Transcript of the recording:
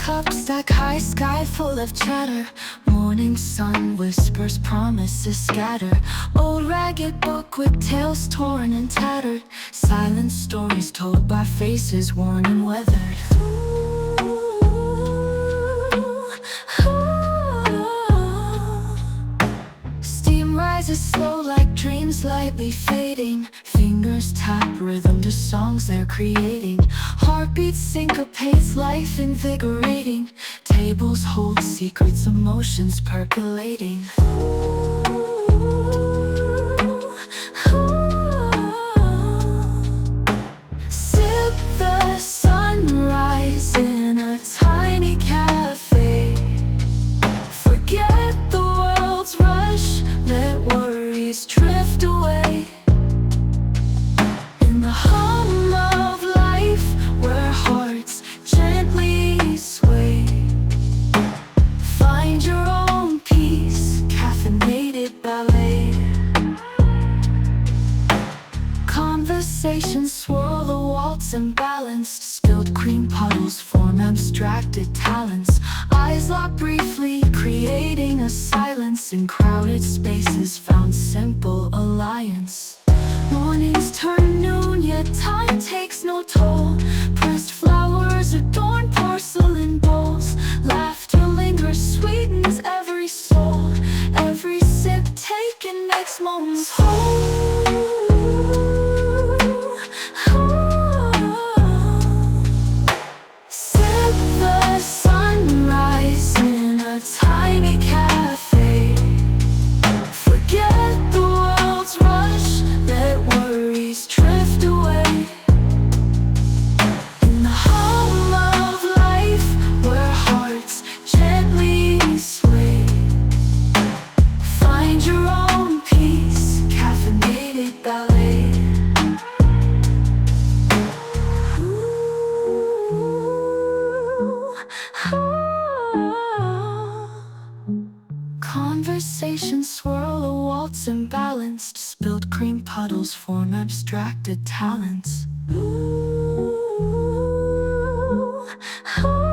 cup stack high, sky full of chatter. Morning sun whispers, promises scatter. Old ragged book with tales torn and tattered. Silent stories told by faces worn and weathered. Steam rises slow like dreams lightly fading. Fingers tap rhythm to songs they're creating. Heartbeats syncopates, life invigorating. Tables hold secrets, emotions percolating. Sip the sunrise in a tiny cafe. Forget the world's rush, let worries drift away. In the hum of life, where hearts gently sway, find your own peace, caffeinated ballet. Conversations swirl the waltz imbalanced. Spilled cream puddles form abstracted talents. Eyes lock briefly, creating a silence. In crowded spaces found simple alliance. Mornings turn noon, yet time takes no toll. Pressed flowers adorn porcelain bowls. Laughter lingers, sweetens every soul. Every sip taken makes moments whole. Sip the sunrise in a tiny cafe. Forget the world's rush, let worries drift away. In the hum of life, where hearts gently sway, find your own peace, caffeinated ballet. Conversations swirl a waltz imbalanced. Spilled cream puddles form abstracted talents. Ooh, ooh.